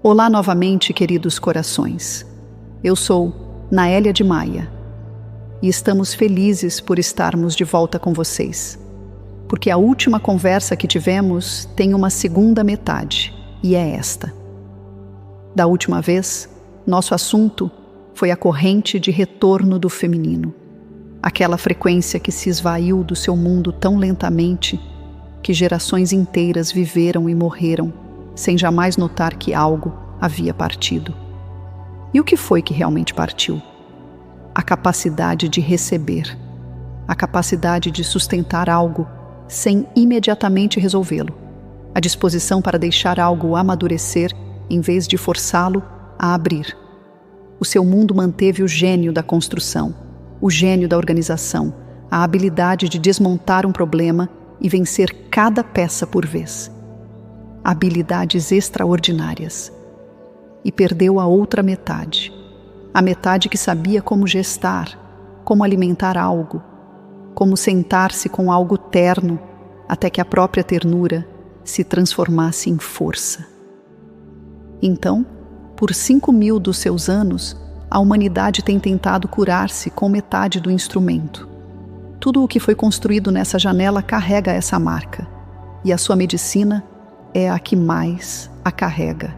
Olá novamente, queridos corações. Eu sou Naélia de Maia e estamos felizes por estarmos de volta com vocês, porque a última conversa que tivemos tem uma segunda metade e é esta. Da última vez, nosso assunto foi a corrente de retorno do feminino, aquela frequência que se esvaiu do seu mundo tão lentamente que gerações inteiras viveram e morreram sem jamais notar que algo havia partido. E o que foi que realmente partiu? A capacidade de receber, a capacidade de sustentar algo sem imediatamente resolvê-lo, a disposição para deixar algo amadurecer em vez de forçá-lo a abrir. O seu mundo manteve o gênio da construção, o gênio da organização, a habilidade de desmontar um problema e vencer cada peça por vez. Habilidades extraordinárias. E perdeu a outra metade, a metade que sabia como gestar, como alimentar algo, como sentar-se com algo terno até que a própria ternura se transformasse em força. Então, por 5.000 dos seus anos, a humanidade tem tentado curar-se com metade do instrumento. Tudo o que foi construído nessa janela carrega essa marca, e a sua medicina é a que mais a carrega.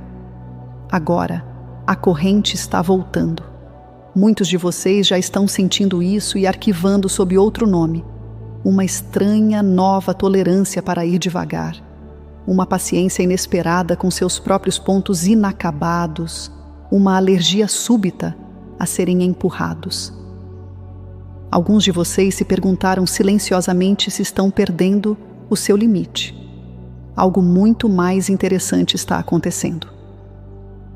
Agora, a corrente está voltando. Muitos de vocês já estão sentindo isso e arquivando sob outro nome. Uma estranha nova tolerância para ir devagar. Uma paciência inesperada com seus próprios pontos inacabados. Uma alergia súbita a serem empurrados. Alguns de vocês se perguntaram silenciosamente se estão perdendo o seu limite. Algo muito mais interessante está acontecendo.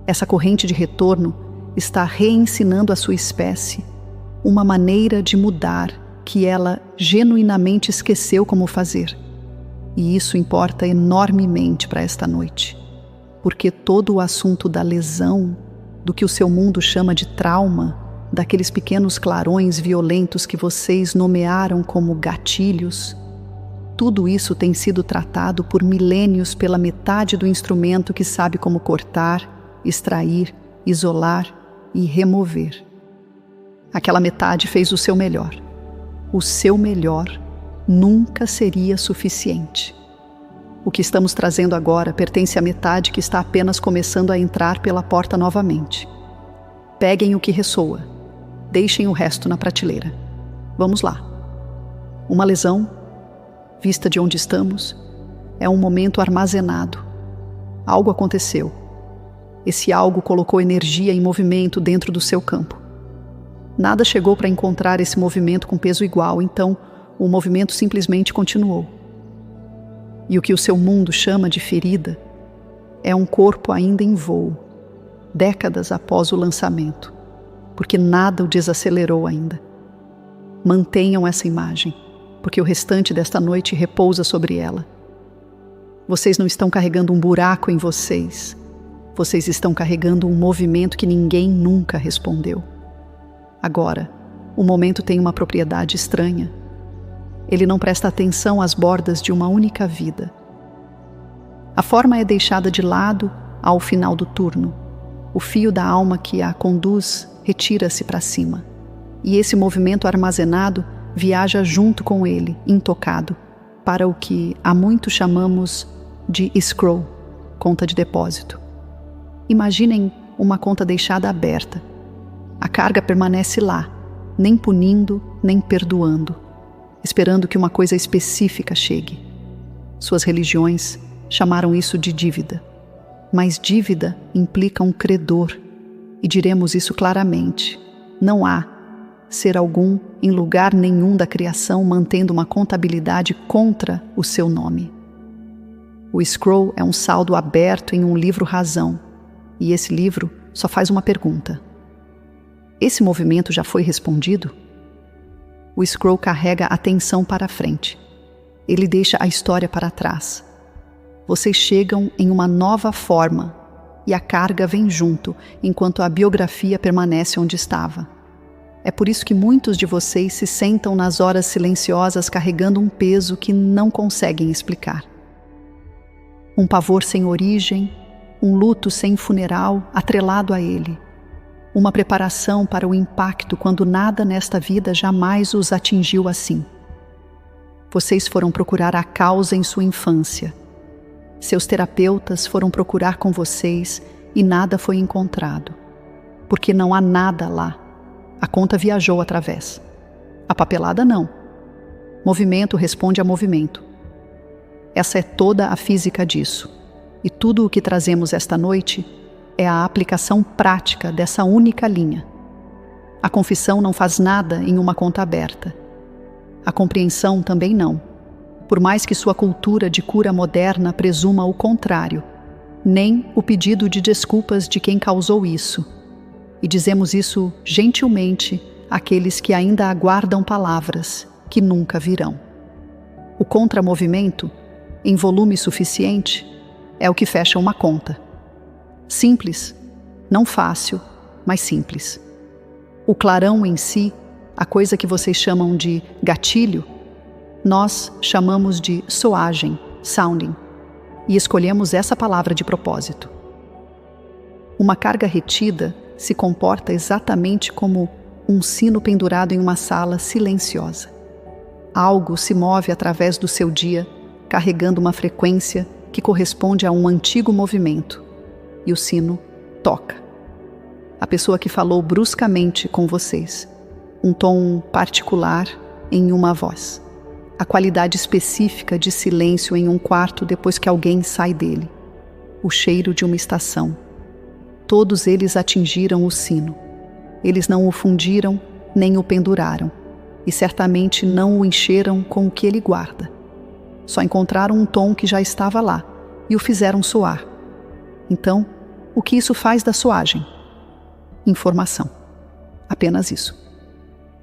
Essa corrente de retorno está reensinando à sua espécie uma maneira de mudar que ela genuinamente esqueceu como fazer. E isso importa enormemente para esta noite, porque todo o assunto da lesão, do que o seu mundo chama de trauma, daqueles pequenos clarões violentos que vocês nomearam como gatilhos, tudo isso tem sido tratado por milênios pela metade do instrumento que sabe como cortar, extrair, isolar e remover. Aquela metade fez o seu melhor. O seu melhor nunca seria suficiente. O que estamos trazendo agora pertence à metade que está apenas começando a entrar pela porta novamente. Peguem o que ressoa. Deixem o resto na prateleira. Vamos lá. Uma lesão, vista de onde estamos, é um momento armazenado. Algo aconteceu. Esse algo colocou energia em movimento dentro do seu campo. Nada chegou para encontrar esse movimento com peso igual, então o movimento simplesmente continuou. E o que o seu mundo chama de ferida é um corpo ainda em voo, décadas após o lançamento, porque nada o desacelerou ainda. Mantenham essa imagem, porque o restante desta noite repousa sobre ela. Vocês não estão carregando um buraco em vocês. Vocês estão carregando um movimento que ninguém nunca respondeu. Agora, o momento tem uma propriedade estranha. Ele não presta atenção às bordas de uma única vida. A forma é deixada de lado ao final do turno. O fio da alma que a conduz retira-se para cima. E esse movimento armazenado viaja junto com ele, intocado, para o que há muito chamamos de escrow, conta de depósito. Imaginem uma conta deixada aberta. A carga permanece lá, nem punindo, nem perdoando, esperando que uma coisa específica chegue. Suas religiões chamaram isso de dívida. Mas dívida implica um credor, e diremos isso claramente. Não há ser algum em lugar nenhum da criação mantendo uma contabilidade contra o seu nome. O scroll é um saldo aberto em um livro-razão, e esse livro só faz uma pergunta. Esse movimento já foi respondido? O scroll carrega a atenção para a frente. Ele deixa a história para trás. Vocês chegam em uma nova forma, e a carga vem junto, enquanto a biografia permanece onde estava. É por isso que muitos de vocês se sentam nas horas silenciosas carregando um peso que não conseguem explicar. Um pavor sem origem, um luto sem funeral atrelado a ele, uma preparação para o impacto quando nada nesta vida jamais os atingiu assim. Vocês foram procurar a causa em sua infância. Seus terapeutas foram procurar com vocês e nada foi encontrado, porque não há nada lá. A conta viajou através. A papelada não. Movimento responde a movimento. Essa é toda a física disso. E tudo o que trazemos esta noite é a aplicação prática dessa única linha. A confissão não faz nada em uma conta aberta. A compreensão também não. Por mais que sua cultura de cura moderna presuma o contrário, nem o pedido de desculpas de quem causou isso. E dizemos isso gentilmente àqueles que ainda aguardam palavras que nunca virão. O contramovimento, em volume suficiente, é o que fecha uma conta. Simples, não fácil, mas simples. O clarão em si, a coisa que vocês chamam de gatilho, nós chamamos de soagem, sounding, e escolhemos essa palavra de propósito. Uma carga retida se comporta exatamente como um sino pendurado em uma sala silenciosa. Algo se move através do seu dia, carregando uma frequência que corresponde a um antigo movimento, e o sino toca. A pessoa que falou bruscamente com vocês, um tom particular em uma voz, a qualidade específica de silêncio em um quarto depois que alguém sai dele, o cheiro de uma estação. Todos eles atingiram o sino. Eles não o fundiram nem o penduraram, e certamente não o encheram com o que ele guarda. Só encontraram um tom que já estava lá e o fizeram soar. Então, o que isso faz da soagem? Informação. Apenas isso.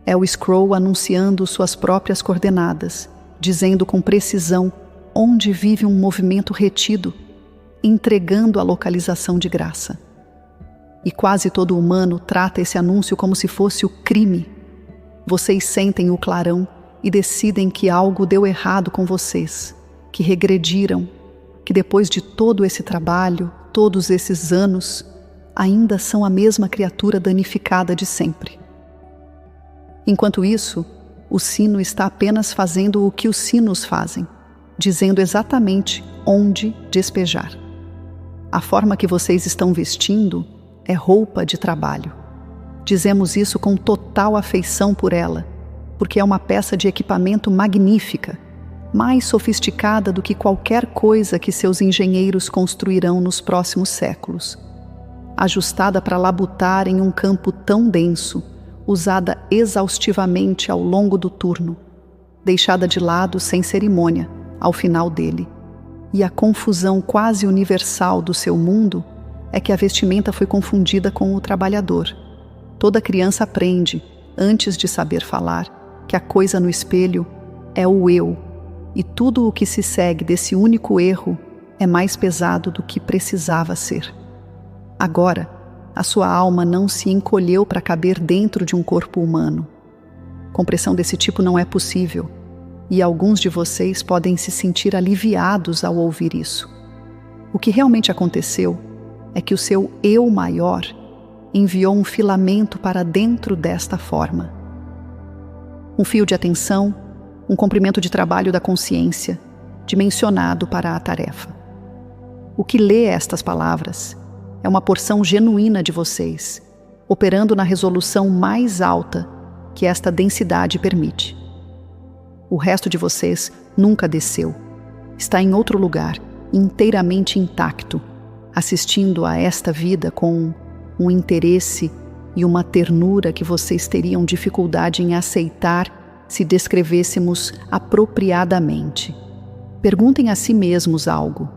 É o scroll anunciando suas próprias coordenadas, dizendo com precisão onde vive um movimento retido, entregando a localização de graça. E quase todo humano trata esse anúncio como se fosse o crime. Vocês sentem o clarão e decidem que algo deu errado com vocês, que regrediram, que depois de todo esse trabalho, todos esses anos, ainda são a mesma criatura danificada de sempre. Enquanto isso, o sino está apenas fazendo o que os sinos fazem, dizendo exatamente onde despejar. A forma que vocês estão vestindo é roupa de trabalho. Dizemos isso com total afeição por ela, porque é uma peça de equipamento magnífica, mais sofisticada do que qualquer coisa que seus engenheiros construirão nos próximos séculos. Ajustada para labutar em um campo tão denso, usada exaustivamente ao longo do turno, deixada de lado sem cerimônia ao final dele. E a confusão quase universal do seu mundo é que a vestimenta foi confundida com o trabalhador. Toda criança aprende, antes de saber falar, que a coisa no espelho é o eu, e tudo o que se segue desse único erro é mais pesado do que precisava ser. Agora, a sua alma não se encolheu para caber dentro de um corpo humano. Compressão desse tipo não é possível, e alguns de vocês podem se sentir aliviados ao ouvir isso. O que realmente aconteceu é que o seu eu maior enviou um filamento para dentro desta forma. Um fio de atenção, um comprimento de trabalho da consciência, dimensionado para a tarefa. O que lê estas palavras é uma porção genuína de vocês, operando na resolução mais alta que esta densidade permite. O resto de vocês nunca desceu. Está em outro lugar, inteiramente intacto, assistindo a esta vida com um interesse e uma ternura que vocês teriam dificuldade em aceitar se descrevêssemos apropriadamente. Perguntem a si mesmos algo.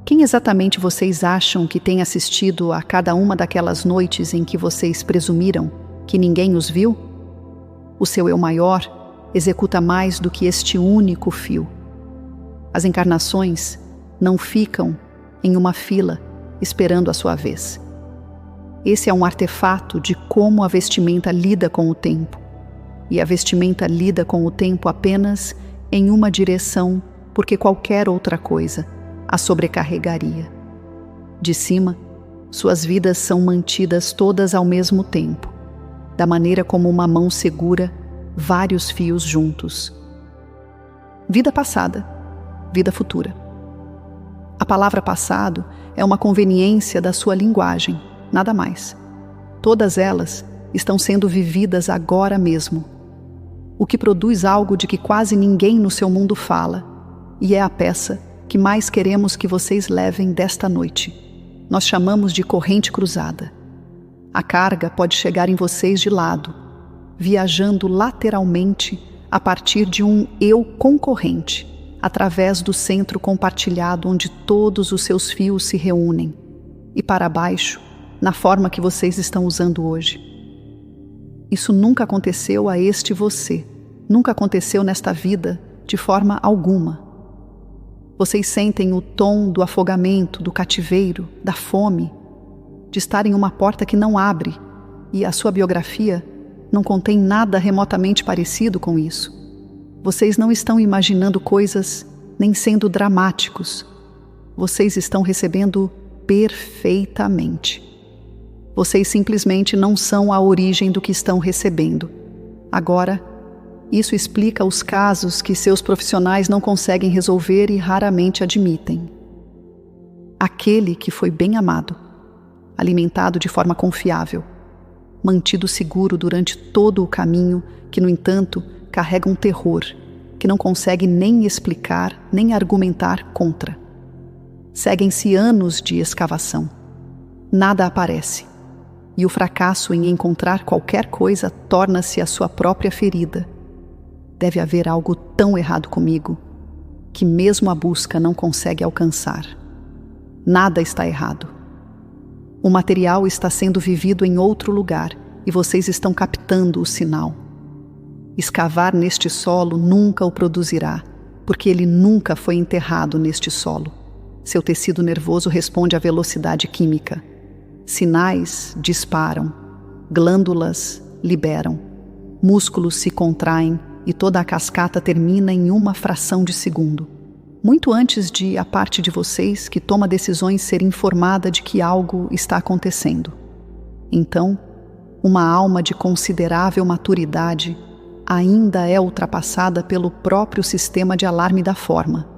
Quem exatamente vocês acham que tem assistido a cada uma daquelas noites em que vocês presumiram que ninguém os viu? O seu eu maior executa mais do que este único fio. As encarnações não ficam em uma fila esperando a sua vez. Esse é um artefato de como a vestimenta lida com o tempo. E a vestimenta lida com o tempo apenas em uma direção, porque qualquer outra coisa a sobrecarregaria. De cima, suas vidas são mantidas todas ao mesmo tempo, da maneira como uma mão segura vários fios juntos. Vida passada, vida futura. A palavra passado é uma conveniência da sua linguagem, nada mais. Todas elas estão sendo vividas agora mesmo, o que produz algo de que quase ninguém no seu mundo fala, e é a peça que mais queremos que vocês levem desta noite. Nós chamamos de corrente cruzada. A carga pode chegar em vocês de lado, viajando lateralmente a partir de um eu concorrente, através do centro compartilhado onde todos os seus fios se reúnem, e para baixo, na forma que vocês estão usando hoje. Isso nunca aconteceu a este você, nunca aconteceu nesta vida de forma alguma. Vocês sentem o tom do afogamento, do cativeiro, da fome, de estar em uma porta que não abre, e a sua biografia não contém nada remotamente parecido com isso. Vocês não estão imaginando coisas nem sendo dramáticos. Vocês estão recebendo perfeitamente. Vocês simplesmente não são a origem do que estão recebendo. Agora, isso explica os casos que seus profissionais não conseguem resolver e raramente admitem. Aquele que foi bem amado, alimentado de forma confiável, mantido seguro durante todo o caminho, que, no entanto, carrega um terror que não consegue nem explicar, nem argumentar contra. Seguem-se anos de escavação. Nada aparece, e o fracasso em encontrar qualquer coisa torna-se a sua própria ferida. Deve haver algo tão errado comigo que mesmo a busca não consegue alcançar. Nada está errado. O material está sendo vivido em outro lugar e vocês estão captando o sinal. Escavar neste solo nunca o produzirá, porque ele nunca foi enterrado neste solo. Seu tecido nervoso responde à velocidade química. Sinais disparam, glândulas liberam, músculos se contraem e toda a cascata termina em uma fração de segundo. Muito antes de a parte de vocês que toma decisões ser informada de que algo está acontecendo. Então, uma alma de considerável maturidade ainda é ultrapassada pelo próprio sistema de alarme da forma.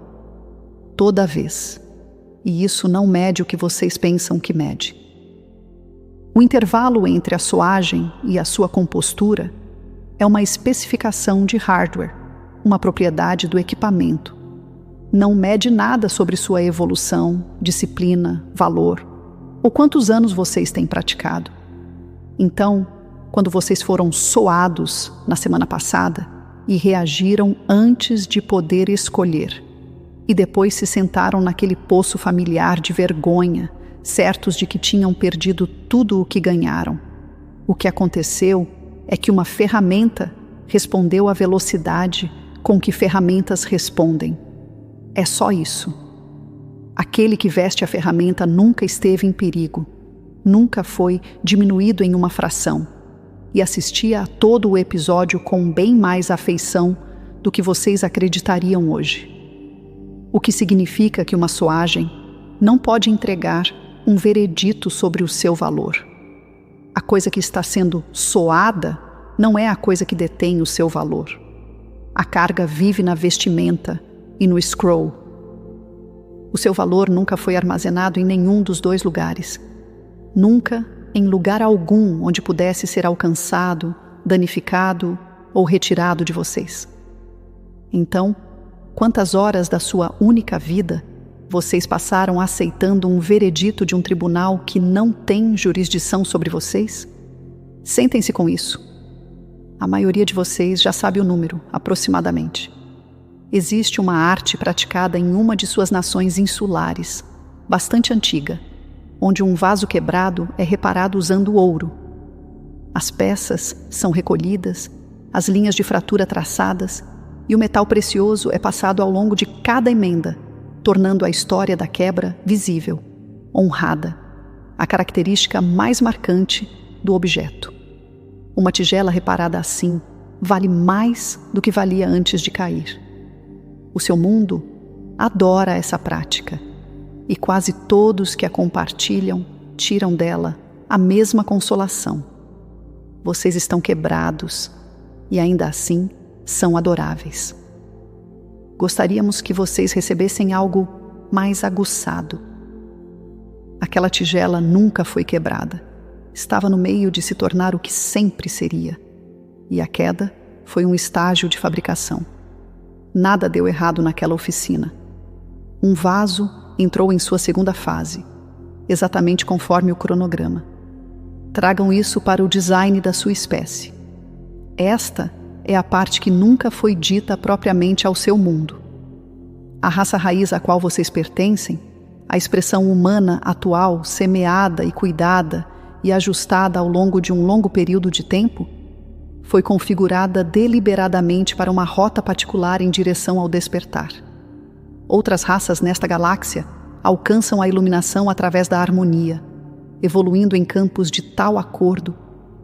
Toda vez. E isso não mede o que vocês pensam que mede. O intervalo entre a soagem e a sua compostura é uma especificação de hardware, uma propriedade do equipamento. Não mede nada sobre sua evolução, disciplina, valor, ou quantos anos vocês têm praticado. Então, quando vocês foram soados na semana passada e reagiram antes de poder escolher, e depois se sentaram naquele poço familiar de vergonha, certos de que tinham perdido tudo o que ganharam, o que aconteceu é que uma ferramenta respondeu à velocidade com que ferramentas respondem. É só isso. Aquele que veste a ferramenta nunca esteve em perigo, nunca foi diminuído em uma fração, e assistia a todo o episódio com bem mais afeição do que vocês acreditariam hoje. O que significa que uma soagem não pode entregar um veredito sobre o seu valor. A coisa que está sendo soada não é a coisa que detém o seu valor. A carga vive na vestimenta e no scroll. O seu valor nunca foi armazenado em nenhum dos dois lugares. Nunca em lugar algum onde pudesse ser alcançado, danificado ou retirado de vocês. Então, quantas horas da sua única vida vocês passaram aceitando um veredito de um tribunal que não tem jurisdição sobre vocês? Sentem-se com isso. A maioria de vocês já sabe o número, aproximadamente. Existe uma arte praticada em uma de suas nações insulares, bastante antiga, onde um vaso quebrado é reparado usando ouro. As peças são recolhidas, as linhas de fratura traçadas, e o metal precioso é passado ao longo de cada emenda, tornando a história da quebra visível, honrada, a característica mais marcante do objeto. Uma tigela reparada assim vale mais do que valia antes de cair. O seu mundo adora essa prática. e quase todos que a compartilham tiram dela a mesma consolação. Vocês estão quebrados e ainda assim são adoráveis. Gostaríamos que vocês recebessem algo mais aguçado. Aquela tigela nunca foi quebrada. Estava no meio de se tornar o que sempre seria. E a queda foi um estágio de fabricação. Nada deu errado naquela oficina. Um vaso entrou em sua segunda fase, exatamente conforme o cronograma. Tragam isso para o design da sua espécie. Esta é a parte que nunca foi dita propriamente ao seu mundo. A raça raiz a qual vocês pertencem, a expressão humana atual, semeada e cuidada e ajustada ao longo de um longo período de tempo, foi configurada deliberadamente para uma rota particular em direção ao despertar. Outras raças nesta galáxia alcançam a iluminação através da harmonia, evoluindo em campos de tal acordo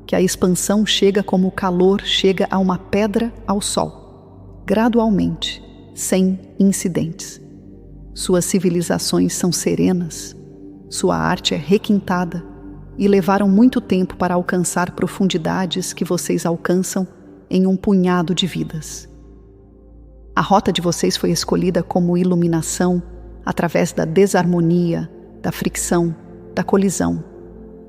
que a expansão chega como o calor chega a uma pedra ao sol, gradualmente, sem incidentes. Suas civilizações são serenas, sua arte é requintada e levaram muito tempo para alcançar profundidades que vocês alcançam em um punhado de vidas. A rota de vocês foi escolhida como iluminação através da desarmonia, da fricção, da colisão,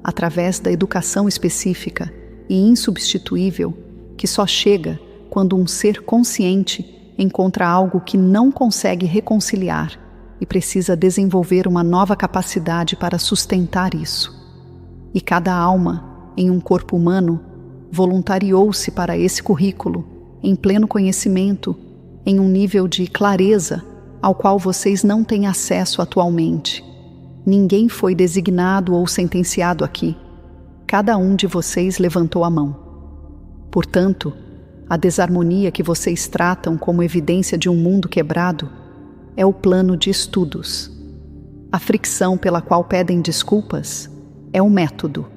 através da educação específica e insubstituível que só chega quando um ser consciente encontra algo que não consegue reconciliar e precisa desenvolver uma nova capacidade para sustentar isso. E cada alma, em um corpo humano, voluntariou-se para esse currículo, em pleno conhecimento, em um nível de clareza ao qual vocês não têm acesso atualmente. Ninguém foi designado ou sentenciado aqui. Cada um de vocês levantou a mão. Portanto, a desarmonia que vocês tratam como evidência de um mundo quebrado é o plano de estudos. A fricção pela qual pedem desculpas é o método.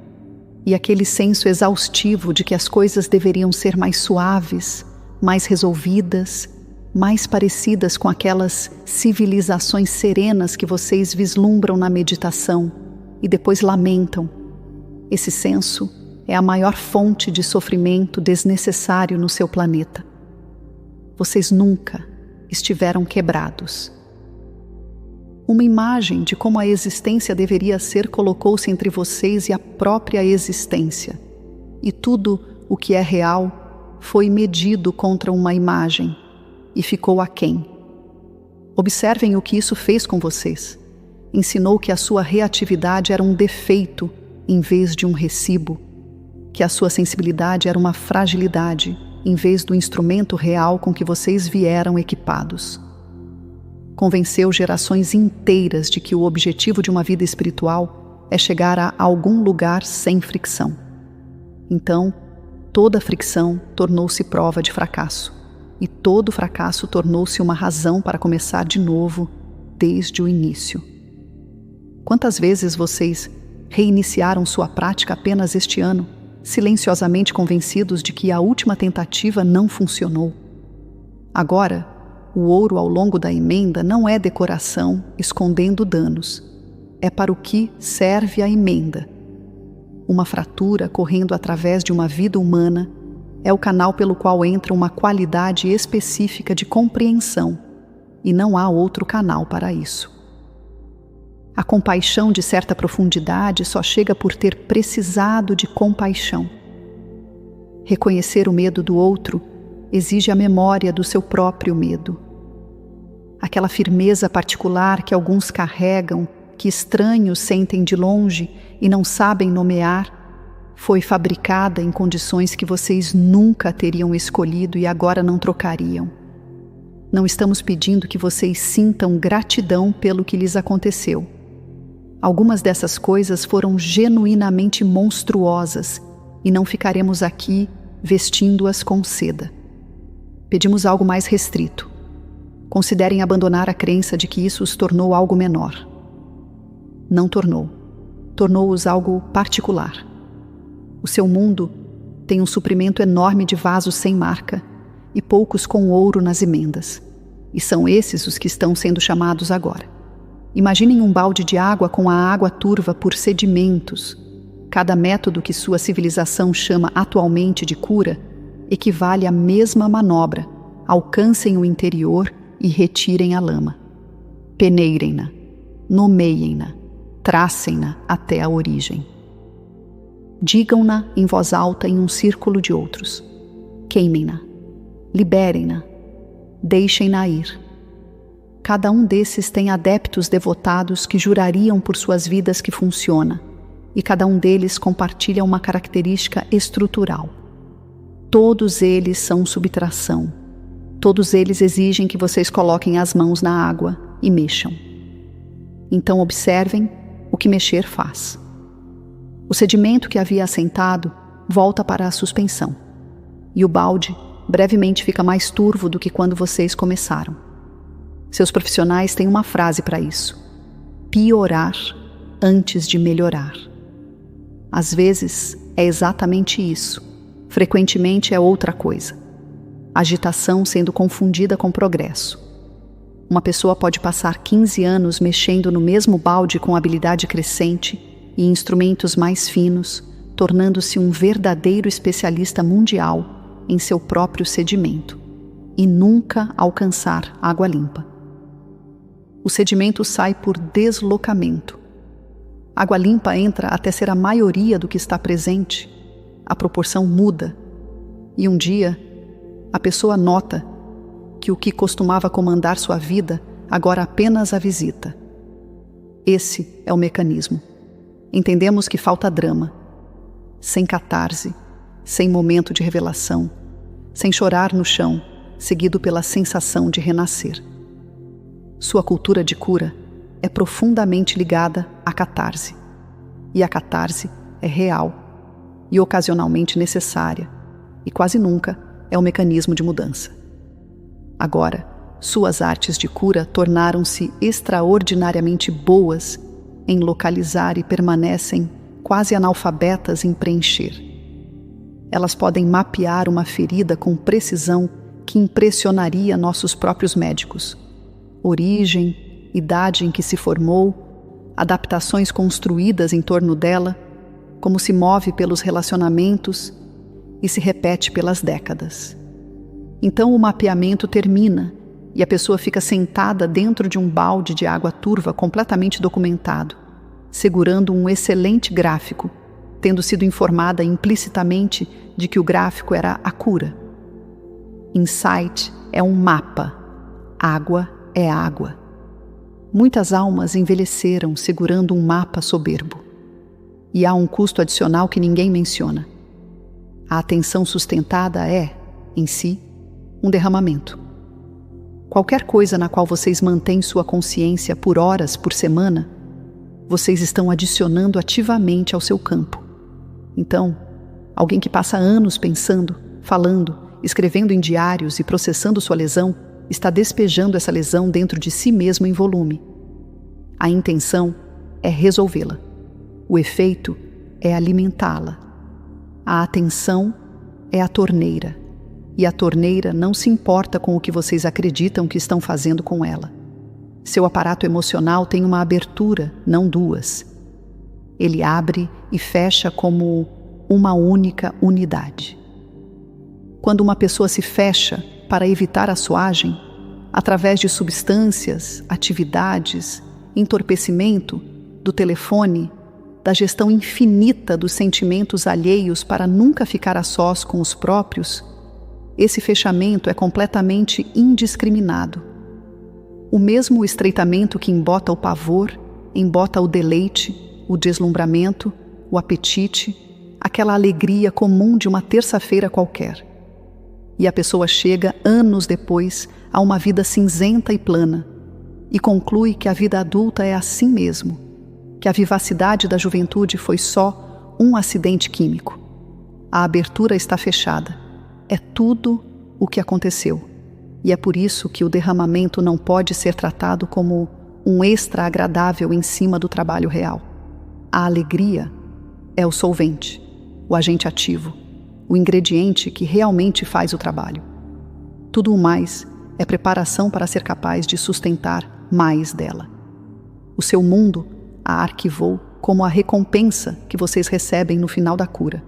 E aquele senso exaustivo de que as coisas deveriam ser mais suaves, mais resolvidas, mais parecidas com aquelas civilizações serenas que vocês vislumbram na meditação e depois lamentam. Esse senso é a maior fonte de sofrimento desnecessário no seu planeta. Vocês nunca estiveram quebrados. Uma imagem de como a existência deveria ser colocou-se entre vocês e a própria existência. E tudo o que é real foi medido contra uma imagem e ficou aquém. Observem o que isso fez com vocês. Ensinou que a sua reatividade era um defeito em vez de um recibo, que a sua sensibilidade era uma fragilidade em vez do instrumento real com que vocês vieram equipados. Convenceu gerações inteiras de que o objetivo de uma vida espiritual é chegar a algum lugar sem fricção. Então, toda fricção tornou-se prova de fracasso, e todo fracasso tornou-se uma razão para começar de novo desde o início. Quantas vezes vocês reiniciaram sua prática apenas este ano, silenciosamente convencidos de que a última tentativa não funcionou? Agora, o ouro ao longo da emenda não é decoração escondendo danos. É para o que serve a emenda. Uma fratura correndo através de uma vida humana é o canal pelo qual entra uma qualidade específica de compreensão, e não há outro canal para isso. A compaixão de certa profundidade só chega por ter precisado de compaixão. Reconhecer o medo do outro exige a memória do seu próprio medo. Aquela firmeza particular que alguns carregam, que estranhos sentem de longe e não sabem nomear, foi fabricada em condições que vocês nunca teriam escolhido e agora não trocariam. Não estamos pedindo que vocês sintam gratidão pelo que lhes aconteceu. Algumas dessas coisas foram genuinamente monstruosas e não ficaremos aqui vestindo-as com seda. Pedimos algo mais restrito. Considerem abandonar a crença de que isso os tornou algo menor. Não tornou. Tornou-os algo particular. O seu mundo tem um suprimento enorme de vasos sem marca e poucos com ouro nas emendas. E são esses os que estão sendo chamados agora. Imaginem um balde de água com a água turva por sedimentos. Cada método que sua civilização chama atualmente de cura equivale à mesma manobra. Alcancem o interior e retirem a lama. Peneirem-na, nomeiem-na, tracem-na até a origem. Digam-na em voz alta em um círculo de outros. Queimem-na, liberem-na, deixem-na ir. Cada um desses tem adeptos devotados que jurariam por suas vidas que funciona, e cada um deles compartilha uma característica estrutural. Todos eles são subtração. Todos eles exigem que vocês coloquem as mãos na água e mexam. Então observem o que mexer faz. O sedimento que havia assentado volta para a suspensão, e o balde brevemente fica mais turvo do que quando vocês começaram. Seus profissionais têm uma frase para isso: piorar antes de melhorar. Às vezes é exatamente isso, frequentemente é outra coisa. Agitação sendo confundida com progresso. Uma pessoa pode passar 15 anos mexendo no mesmo balde com habilidade crescente e instrumentos mais finos, tornando-se um verdadeiro especialista mundial em seu próprio sedimento, e nunca alcançar água limpa. O sedimento sai por deslocamento. Água limpa entra até ser a maioria do que está presente. A proporção muda. E um dia, a pessoa nota que o que costumava comandar sua vida agora apenas a visita. Esse é o mecanismo. Entendemos que falta drama. Sem catarse, sem momento de revelação, sem chorar no chão, seguido pela sensação de renascer. Sua cultura de cura é profundamente ligada à catarse. E a catarse é real e ocasionalmente necessária, e quase nunca é um mecanismo de mudança. Agora, suas artes de cura tornaram-se extraordinariamente boas em localizar e permanecem quase analfabetas em preencher. Elas podem mapear uma ferida com precisão que impressionaria nossos próprios médicos. Origem, idade em que se formou, adaptações construídas em torno dela, como se move pelos relacionamentos e se repete pelas décadas. Então o mapeamento termina e a pessoa fica sentada dentro de um balde de água turva completamente documentado, segurando um excelente gráfico, tendo sido informada implicitamente de que o gráfico era a cura. Insight é um mapa. Água é água. Muitas almas envelheceram segurando um mapa soberbo. E há um custo adicional que ninguém menciona. A atenção sustentada é, em si, um derramamento. Qualquer coisa na qual vocês mantêm sua consciência por horas por semana, vocês estão adicionando ativamente ao seu campo. Então, alguém que passa anos pensando, falando, escrevendo em diários e processando sua lesão, está despejando essa lesão dentro de si mesmo em volume. A intenção é resolvê-la. O efeito é alimentá-la. A atenção é a torneira. E a torneira não se importa com o que vocês acreditam que estão fazendo com ela. Seu aparato emocional tem uma abertura, não duas. Ele abre e fecha como uma única unidade. Quando uma pessoa se fecha para evitar a assoagem, através de substâncias, atividades, entorpecimento, do telefone, da gestão infinita dos sentimentos alheios para nunca ficar a sós com os próprios, esse fechamento é completamente indiscriminado. O mesmo estreitamento que embota o pavor, embota o deleite, o deslumbramento, o apetite, aquela alegria comum de uma terça-feira qualquer. E a pessoa chega, anos depois, a uma vida cinzenta e plana, e conclui que a vida adulta é assim mesmo, que a vivacidade da juventude foi só um acidente químico. A abertura está fechada. É tudo o que aconteceu. E é por isso que o derramamento não pode ser tratado como um extra agradável em cima do trabalho real. A alegria é o solvente, o agente ativo, o ingrediente que realmente faz o trabalho. Tudo o mais é preparação para ser capaz de sustentar mais dela. O seu mundo a arquivou como a recompensa que vocês recebem no final da cura,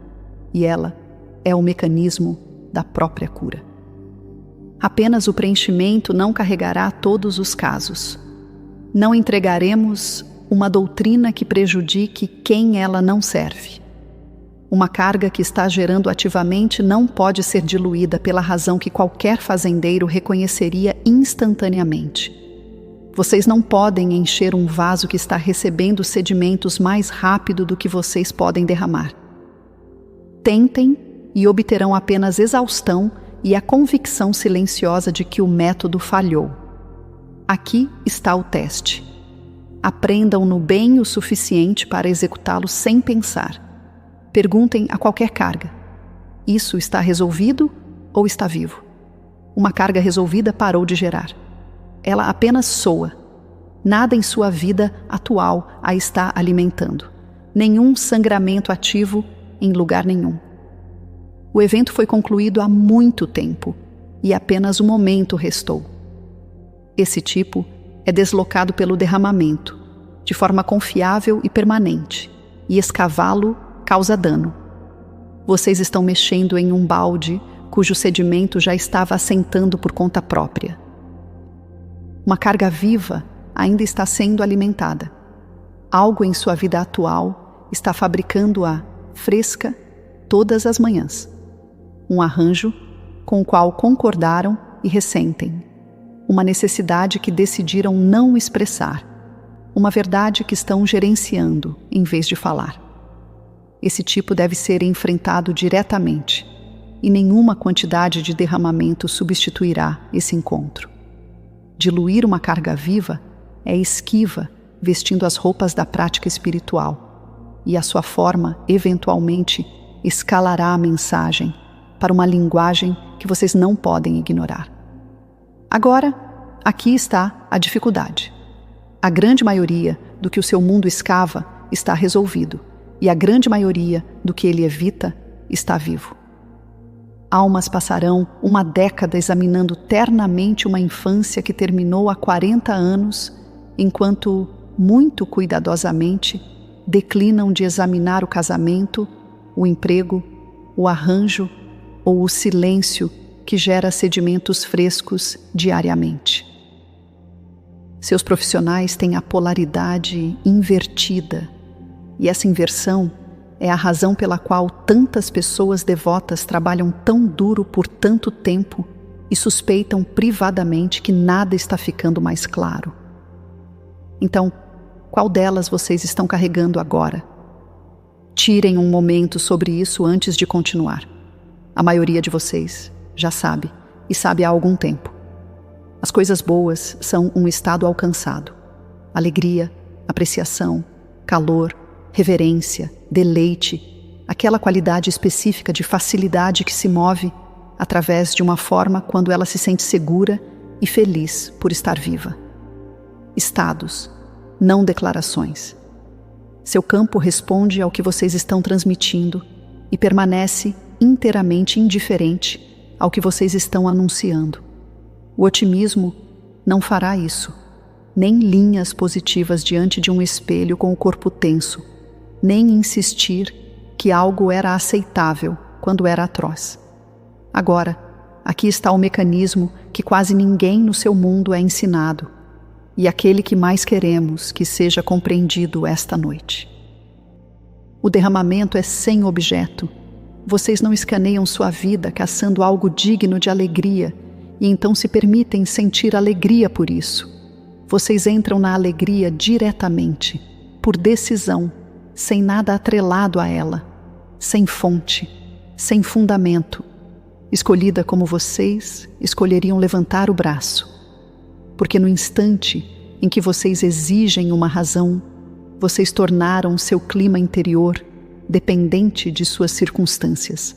e ela é o mecanismo da própria cura. Apenas o preenchimento não carregará todos os casos. Não entregaremos uma doutrina que prejudique quem ela não serve. Uma carga que está gerando ativamente não pode ser diluída pela razão que qualquer fazendeiro reconheceria instantaneamente. Vocês não podem encher um vaso que está recebendo sedimentos mais rápido do que vocês podem derramar. Tentem e obterão apenas exaustão e a convicção silenciosa de que o método falhou. Aqui está o teste. Aprendam-no bem o suficiente para executá-lo sem pensar. Perguntem a qualquer carga: isso está resolvido ou está vivo? Uma carga resolvida parou de gerar. Ela apenas soa. Nada em sua vida atual a está alimentando. Nenhum sangramento ativo em lugar nenhum. O evento foi concluído há muito tempo e apenas um momento restou. Esse tipo é deslocado pelo derramamento, de forma confiável e permanente, e escavá-lo causa dano. Vocês estão mexendo em um balde cujo sedimento já estava assentando por conta própria. Uma carga viva ainda está sendo alimentada. Algo em sua vida atual está fabricando-a fresca todas as manhãs. Um arranjo com o qual concordaram e ressentem. Uma necessidade que decidiram não expressar. Uma verdade que estão gerenciando em vez de falar. Esse tipo deve ser enfrentado diretamente, e nenhuma quantidade de derramamento substituirá esse encontro. Diluir uma carga viva é esquiva, vestindo as roupas da prática espiritual, e a sua forma, eventualmente, escalará a mensagem para uma linguagem que vocês não podem ignorar. Agora, aqui está a dificuldade. A grande maioria do que o seu mundo escava está resolvido, e a grande maioria do que ele evita está vivo. Almas passarão uma década examinando ternamente uma infância que terminou há 40 anos, enquanto, muito cuidadosamente, declinam de examinar o casamento, o emprego, o arranjo ou o silêncio que gera sedimentos frescos diariamente. Seus profissionais têm a polaridade invertida, e essa inversão é a razão pela qual tantas pessoas devotas trabalham tão duro por tanto tempo e suspeitam privadamente que nada está ficando mais claro. Então, qual delas vocês estão carregando agora? Tirem um momento sobre isso antes de continuar. A maioria de vocês já sabe, e sabe há algum tempo. As coisas boas são um estado alcançado. Alegria, apreciação, calor, reverência, deleite, aquela qualidade específica de facilidade que se move através de uma forma quando ela se sente segura e feliz por estar viva. Estados, não declarações. Seu campo responde ao que vocês estão transmitindo e permanece inteiramente indiferente ao que vocês estão anunciando. O otimismo não fará isso, nem linhas positivas diante de um espelho com o corpo tenso, nem insistir que algo era aceitável quando era atroz. Agora, aqui está o mecanismo que quase ninguém no seu mundo é ensinado, e aquele que mais queremos que seja compreendido esta noite. O derramamento é sem objeto. Vocês não escaneiam sua vida caçando algo digno de alegria e então se permitem sentir alegria por isso. Vocês entram na alegria diretamente, por decisão, sem nada atrelado a ela, sem fonte, sem fundamento, escolhida como vocês escolheriam levantar o braço. Porque no instante em que vocês exigem uma razão, vocês tornaram seu clima interior dependente de suas circunstâncias.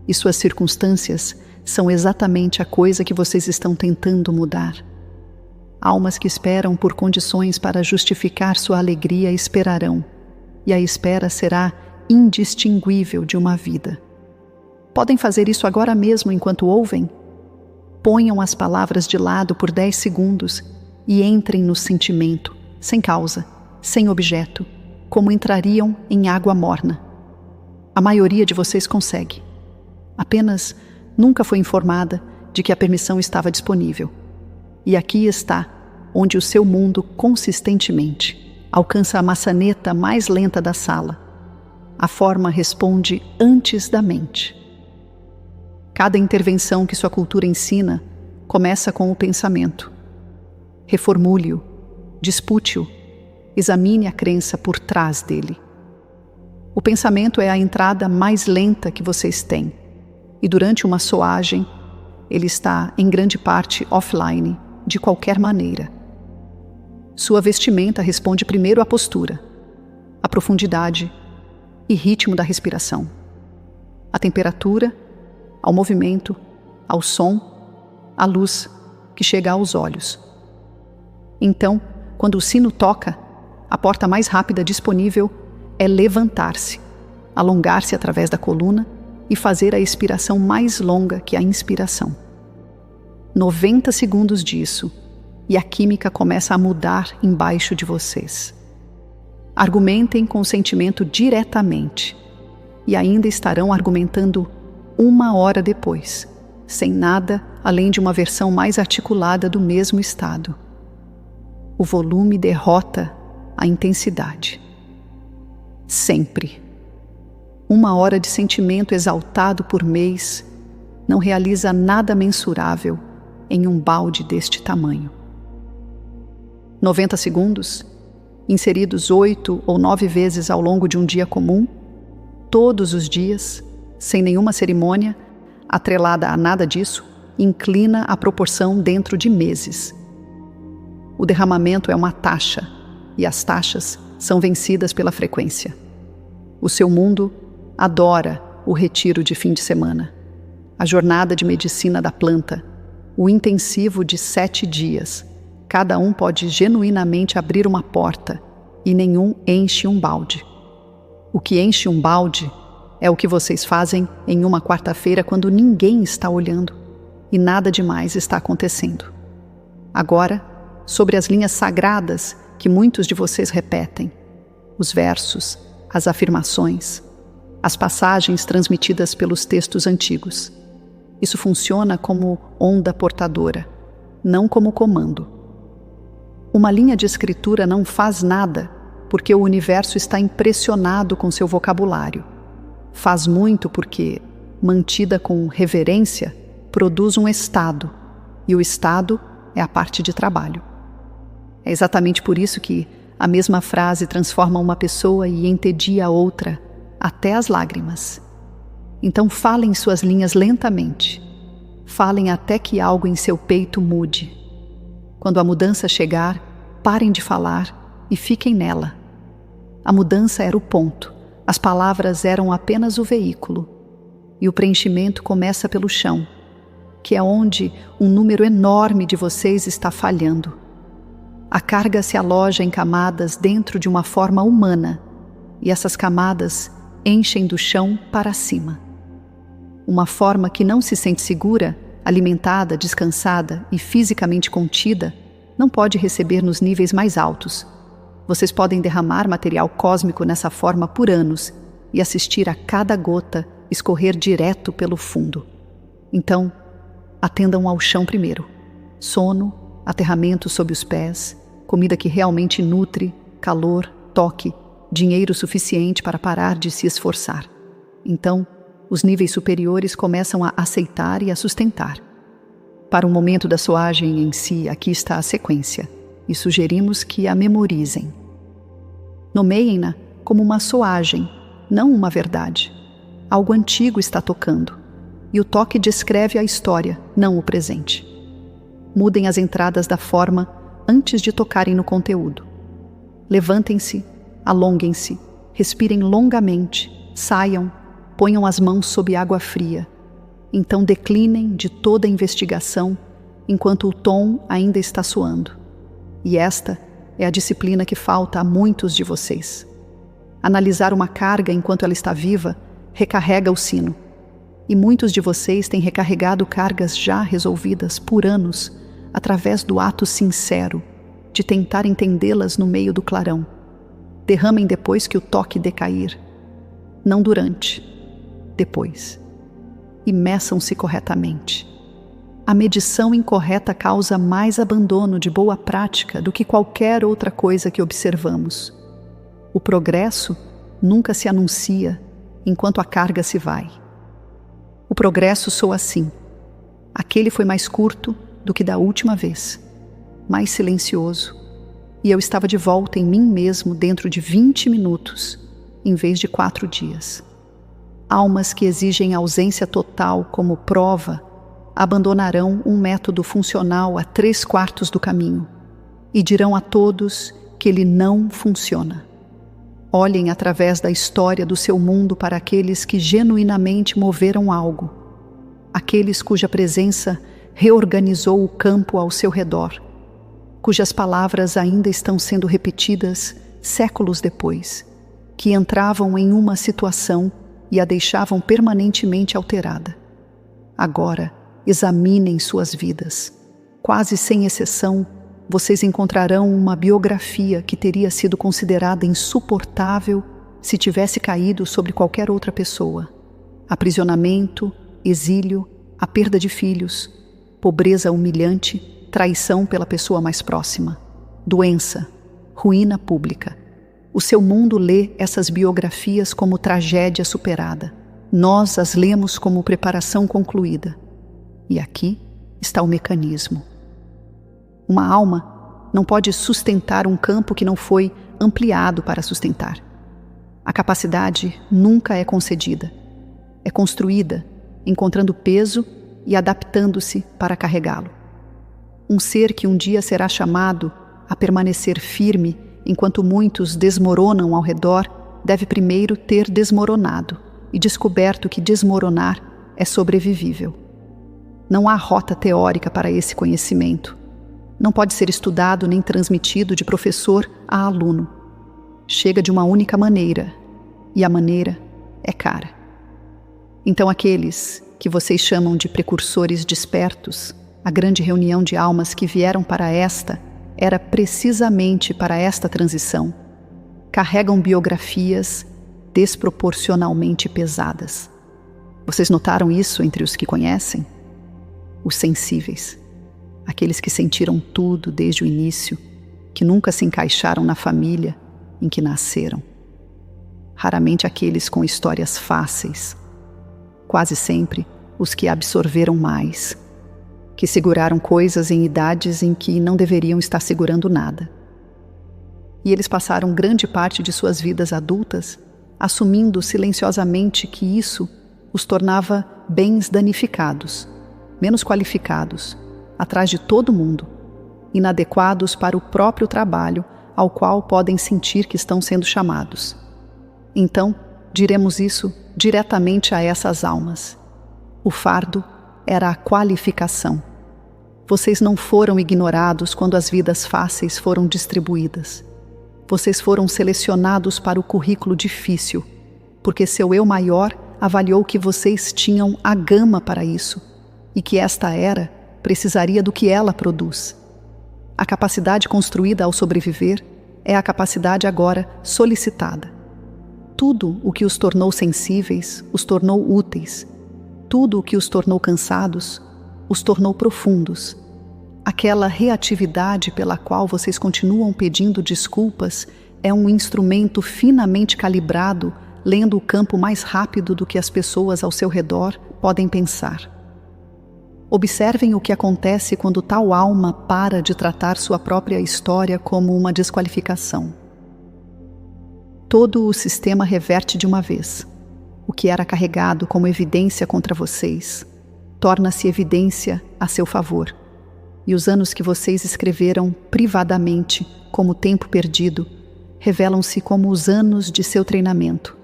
E suas circunstâncias são exatamente a coisa que vocês estão tentando mudar. Almas que esperam por condições para justificar sua alegria esperarão, e a espera será indistinguível de uma vida. Podem fazer isso agora mesmo enquanto ouvem? Ponham as palavras de lado por 10 segundos e entrem no sentimento, sem causa, sem objeto, como entrariam em água morna. A maioria de vocês consegue. Apenas nunca foi informada de que a permissão estava disponível. E aqui está, onde o seu mundo consistentemente alcança a maçaneta mais lenta da sala. A forma responde antes da mente. Cada intervenção que sua cultura ensina começa com o pensamento. Reformule-o, dispute-o, examine a crença por trás dele. O pensamento é a entrada mais lenta que vocês têm, e durante uma soagem, ele está em grande parte offline, de qualquer maneira. Sua vestimenta responde primeiro à postura, à profundidade e ritmo da respiração, à temperatura, ao movimento, ao som, à luz que chega aos olhos. Então, quando o sino toca, a porta mais rápida disponível é levantar-se, alongar-se através da coluna e fazer a expiração mais longa que a inspiração. 90 segundos disso, e a química começa a mudar embaixo de vocês. Argumentem com o sentimento diretamente, e ainda estarão argumentando 1 hora depois, sem nada além de uma versão mais articulada do mesmo estado. O volume derrota a intensidade. Sempre. 1 hora de sentimento exaltado por mês não realiza nada mensurável em um balde deste tamanho. 90 segundos, inseridos 8 ou 9 vezes ao longo de um dia comum, todos os dias, sem nenhuma cerimônia, atrelada a nada disso, inclina a proporção dentro de meses. O derramamento é uma taxa, e as taxas são vencidas pela frequência. O seu mundo adora o retiro de fim de semana, a jornada de medicina da planta, o intensivo de 7 dias. Cada um pode genuinamente abrir uma porta e nenhum enche um balde. O que enche um balde é o que vocês fazem em uma quarta-feira quando ninguém está olhando e nada demais está acontecendo. Agora, sobre as linhas sagradas que muitos de vocês repetem, os versos, as afirmações, as passagens transmitidas pelos textos antigos. Isso funciona como onda portadora, não como comando. Uma linha de escritura não faz nada porque o universo está impressionado com seu vocabulário. Faz muito porque, mantida com reverência, produz um estado, e o estado é a parte de trabalho. É exatamente por isso que a mesma frase transforma uma pessoa e entedia a outra, até as lágrimas. Então falem suas linhas lentamente. Falem até que algo em seu peito mude. Quando a mudança chegar, parem de falar e fiquem nela. A mudança era o ponto, as palavras eram apenas o veículo. E o preenchimento começa pelo chão, que é onde um número enorme de vocês está falhando. A carga se aloja em camadas dentro de uma forma humana, e essas camadas enchem do chão para cima. Uma forma que não se sente segura, alimentada, descansada e fisicamente contida, não pode receber nos níveis mais altos. Vocês podem derramar material cósmico nessa forma por anos e assistir a cada gota escorrer direto pelo fundo. Então, atendam ao chão primeiro. Sono, aterramento sob os pés, comida que realmente nutre, calor, toque, dinheiro suficiente para parar de se esforçar. Então, os níveis superiores começam a aceitar e a sustentar. Para o momento da soagem em si, aqui está a sequência, e sugerimos que a memorizem. Nomeiem-na como uma soagem, não uma verdade. Algo antigo está tocando, e o toque descreve a história, não o presente. Mudem as entradas da forma antes de tocarem no conteúdo. Levantem-se, alonguem-se, respirem longamente, saiam, ponham as mãos sob água fria. Então declinem de toda a investigação enquanto o tom ainda está soando. E esta é a disciplina que falta a muitos de vocês. Analisar uma carga enquanto ela está viva recarrega o sino. E muitos de vocês têm recarregado cargas já resolvidas por anos através do ato sincero de tentar entendê-las no meio do clarão. Derramem depois que o toque decair. Não durante, depois. E meçam-se corretamente. A medição incorreta causa mais abandono de boa prática do que qualquer outra coisa que observamos. O progresso nunca se anuncia enquanto a carga se vai. O progresso soa assim. Aquele foi mais curto do que da última vez, mais silencioso, e eu estava de volta em mim mesmo dentro de 20 minutos, em vez de 4 dias. Almas que exigem ausência total como prova abandonarão um método funcional a 3/4 do caminho e dirão a todos que ele não funciona. Olhem através da história do seu mundo para aqueles que genuinamente moveram algo, aqueles cuja presença reorganizou o campo ao seu redor, cujas palavras ainda estão sendo repetidas séculos depois, que entravam em uma situação e a deixavam permanentemente alterada. Agora, examinem suas vidas. Quase sem exceção, vocês encontrarão uma biografia que teria sido considerada insuportável se tivesse caído sobre qualquer outra pessoa. Aprisionamento, exílio, a perda de filhos, pobreza humilhante, traição pela pessoa mais próxima, doença, ruína pública. O seu mundo lê essas biografias como tragédia superada. Nós as lemos como preparação concluída. E aqui está o mecanismo. Uma alma não pode sustentar um campo que não foi ampliado para sustentar. A capacidade nunca é concedida. É construída, encontrando peso e adaptando-se para carregá-lo. Um ser que um dia será chamado a permanecer firme enquanto muitos desmoronam ao redor, deve primeiro ter desmoronado e descoberto que desmoronar é sobrevivível. Não há rota teórica para esse conhecimento. Não pode ser estudado nem transmitido de professor a aluno. Chega de uma única maneira, e a maneira é cara. Então aqueles que vocês chamam de precursores despertos, a grande reunião de almas que vieram para esta, era precisamente para esta transição. Carregam biografias desproporcionalmente pesadas. Vocês notaram isso entre os que conhecem? Os sensíveis, aqueles que sentiram tudo desde o início, que nunca se encaixaram na família em que nasceram. Raramente aqueles com histórias fáceis. Quase sempre os que absorveram mais, que seguraram coisas em idades em que não deveriam estar segurando nada. E eles passaram grande parte de suas vidas adultas assumindo silenciosamente que isso os tornava bens danificados, menos qualificados, atrás de todo mundo, inadequados para o próprio trabalho ao qual podem sentir que estão sendo chamados. Então, diremos isso diretamente a essas almas. O fardo era a qualificação. Vocês não foram ignorados quando as vidas fáceis foram distribuídas. Vocês foram selecionados para o currículo difícil, porque seu eu maior avaliou que vocês tinham a gama para isso e que esta era precisaria do que ela produz. A capacidade construída ao sobreviver é a capacidade agora solicitada. Tudo o que os tornou sensíveis os tornou úteis. Tudo o que os tornou cansados os tornou profundos. Aquela reatividade pela qual vocês continuam pedindo desculpas é um instrumento finamente calibrado, lendo o campo mais rápido do que as pessoas ao seu redor podem pensar. Observem o que acontece quando tal alma para de tratar sua própria história como uma desqualificação. Todo o sistema reverte de uma vez. O que era carregado como evidência contra vocês torna-se evidência a seu favor. E os anos que vocês escreveram privadamente como tempo perdido revelam-se como os anos de seu treinamento.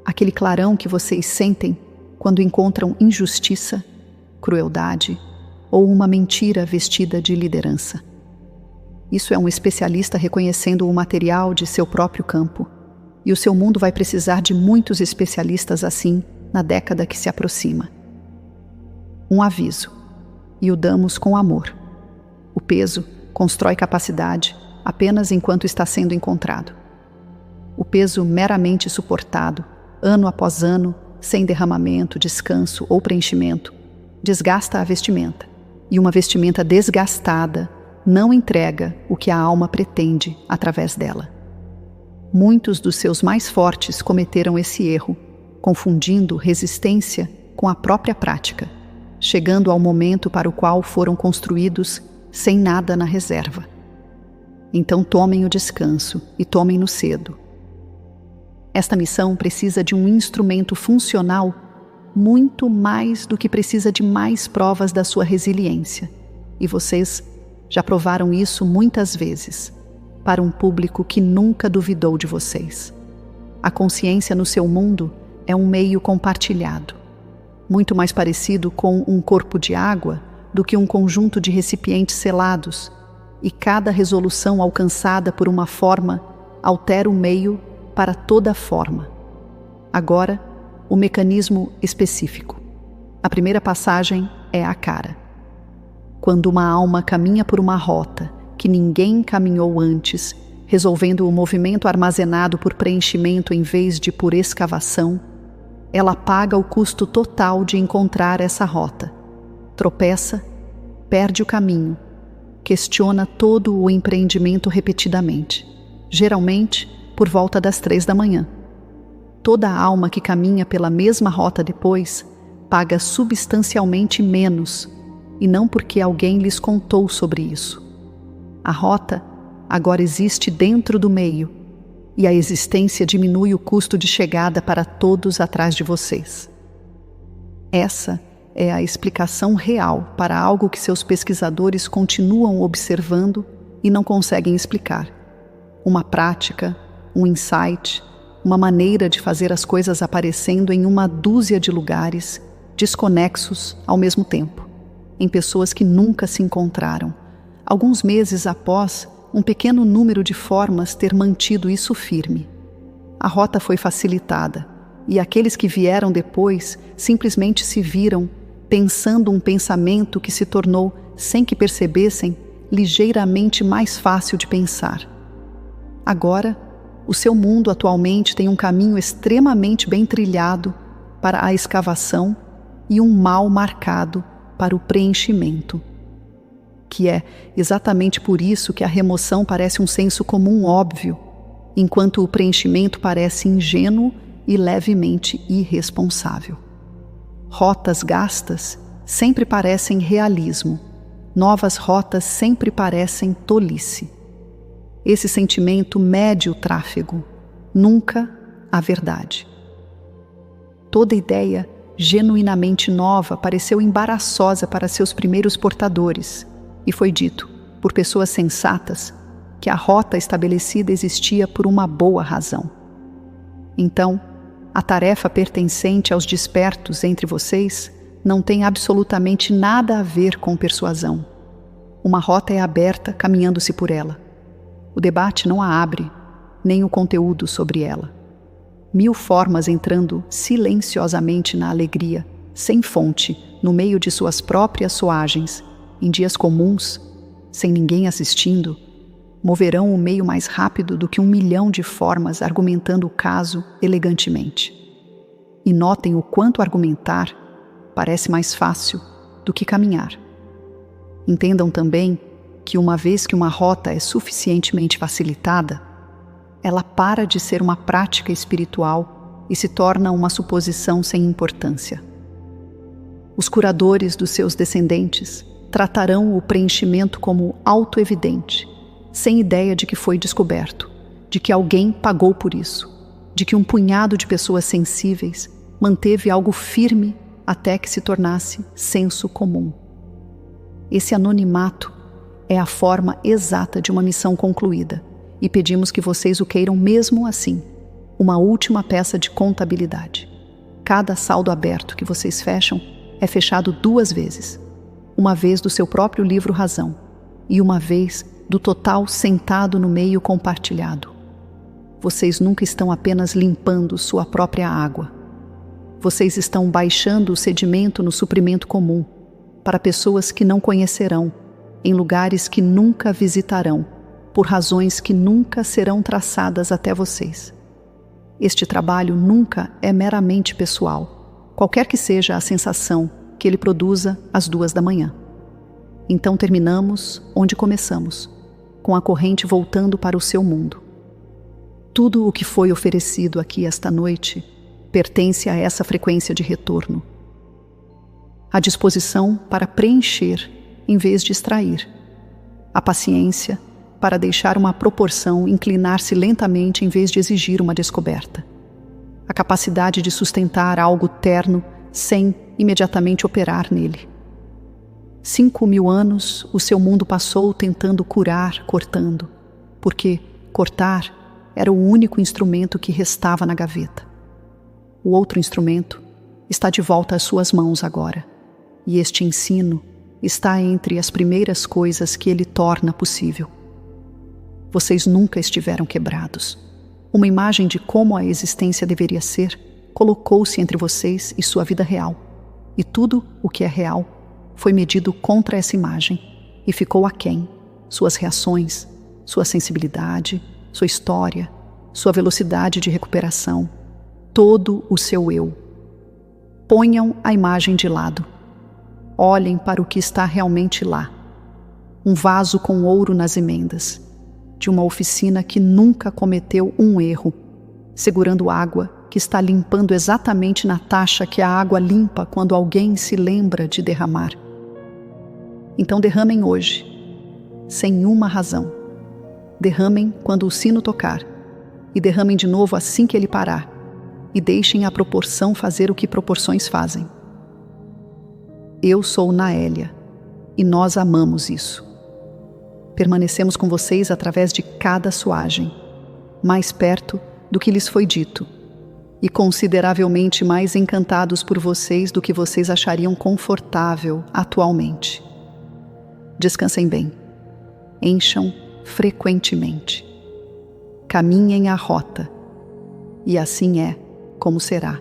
Aquele clarão que vocês sentem quando encontram injustiça, crueldade ou uma mentira vestida de liderança. Isso é um especialista reconhecendo o material de seu próprio campo, e o seu mundo vai precisar de muitos especialistas assim na década que se aproxima. Um aviso, e o damos com amor. O peso constrói capacidade apenas enquanto está sendo encontrado. O peso meramente suportado, ano após ano, sem derramamento, descanso ou preenchimento, desgasta a vestimenta, e uma vestimenta desgastada não entrega o que a alma pretende através dela. Muitos dos seus mais fortes cometeram esse erro, confundindo resistência com a própria prática, chegando ao momento para o qual foram construídos sem nada na reserva. Então tomem o descanso e tomem-no cedo. Esta missão precisa de um instrumento funcional muito mais do que precisa de mais provas da sua resiliência. E vocês já provaram isso muitas vezes, para um público que nunca duvidou de vocês. A consciência no seu mundo é um meio compartilhado, muito mais parecido com um corpo de água do que um conjunto de recipientes selados, e cada resolução alcançada por uma forma altera o meio para toda a forma. Agora, o mecanismo específico. A primeira passagem é a cara. Quando uma alma caminha por uma rota que ninguém caminhou antes, resolvendo o movimento armazenado por preenchimento em vez de por escavação, ela paga o custo total de encontrar essa rota. Tropeça, perde o caminho, questiona todo o empreendimento repetidamente, geralmente por volta das 3 da manhã. Toda alma que caminha pela mesma rota depois paga substancialmente menos, e não porque alguém lhes contou sobre isso. A rota agora existe dentro do meio, e a existência diminui o custo de chegada para todos atrás de vocês. Essa é a explicação real para algo que seus pesquisadores continuam observando e não conseguem explicar. Uma prática, um insight, uma maneira de fazer as coisas aparecendo em uma dúzia de lugares, desconexos ao mesmo tempo, em pessoas que nunca se encontraram, alguns meses após um pequeno número de formas ter mantido isso firme. A rota foi facilitada, e aqueles que vieram depois simplesmente se viram pensando um pensamento que se tornou, sem que percebessem, ligeiramente mais fácil de pensar. Agora, o seu mundo atualmente tem um caminho extremamente bem trilhado para a escavação e um mal marcado para o preenchimento. Que é exatamente por isso que a remoção parece um senso comum óbvio, enquanto o preenchimento parece ingênuo e levemente irresponsável. Rotas gastas sempre parecem realismo, novas rotas sempre parecem tolice. Esse sentimento mede o tráfego, nunca a verdade. Toda ideia genuinamente nova pareceu embaraçosa para seus primeiros portadores, e foi dito, por pessoas sensatas, que a rota estabelecida existia por uma boa razão. Então, a tarefa pertencente aos despertos entre vocês não tem absolutamente nada a ver com persuasão. Uma rota é aberta caminhando-se por ela. O debate não a abre, nem o conteúdo sobre ela. 1000 formas entrando silenciosamente na alegria, sem fonte, no meio de suas próprias soagens, em dias comuns, sem ninguém assistindo, moverão o meio mais rápido do que 1 milhão de formas argumentando o caso elegantemente. E notem o quanto argumentar parece mais fácil do que caminhar. Entendam também que uma vez que uma rota é suficientemente facilitada, ela para de ser uma prática espiritual e se torna uma suposição sem importância. Os curadores dos seus descendentes tratarão o preenchimento como autoevidente, sem ideia de que foi descoberto, de que alguém pagou por isso, de que um punhado de pessoas sensíveis manteve algo firme até que se tornasse senso comum. Esse anonimato é a forma exata de uma missão concluída, e pedimos que vocês o queiram mesmo assim, uma última peça de contabilidade. Cada saldo aberto que vocês fecham é fechado 2 vezes, uma vez do seu próprio livro Razão, e uma vez do total sentado no meio compartilhado. Vocês nunca estão apenas limpando sua própria água. Vocês estão baixando o sedimento no suprimento comum, para pessoas que não conhecerão, em lugares que nunca visitarão, por razões que nunca serão traçadas até vocês. Este trabalho nunca é meramente pessoal, qualquer que seja a sensação que ele produza às 2 da manhã. Então terminamos onde começamos, com a corrente voltando para o seu mundo. Tudo o que foi oferecido aqui esta noite pertence a essa frequência de retorno. A disposição para preencher em vez de extrair. A paciência para deixar uma proporção inclinar-se lentamente em vez de exigir uma descoberta. A capacidade de sustentar algo terno sem imediatamente operar nele. 5.000 anos o seu mundo passou tentando curar, cortando, porque cortar era o único instrumento que restava na gaveta. O outro instrumento está de volta às suas mãos agora, e este ensino está entre as primeiras coisas que ele torna possível. Vocês nunca estiveram quebrados. Uma imagem de como a existência deveria ser colocou-se entre vocês e sua vida real, e tudo o que é real foi medido contra essa imagem e ficou aquém. Suas reações, sua sensibilidade, sua história, sua velocidade de recuperação, todo o seu eu. Ponham a imagem de lado. Olhem para o que está realmente lá. Um vaso com ouro nas emendas, de uma oficina que nunca cometeu um erro, segurando água que está limpando exatamente na taxa que a água limpa quando alguém se lembra de derramar. Então derramem hoje, sem uma razão. Derramem quando o sino tocar, e derramem de novo assim que ele parar, e deixem a proporção fazer o que proporções fazem. Eu sou Naélia, e nós amamos isso. Permanecemos com vocês através de cada suagem, mais perto do que lhes foi dito, e consideravelmente mais encantados por vocês do que vocês achariam confortável atualmente. Descansem bem. Encham frequentemente. Caminhem a rota. E assim é como será.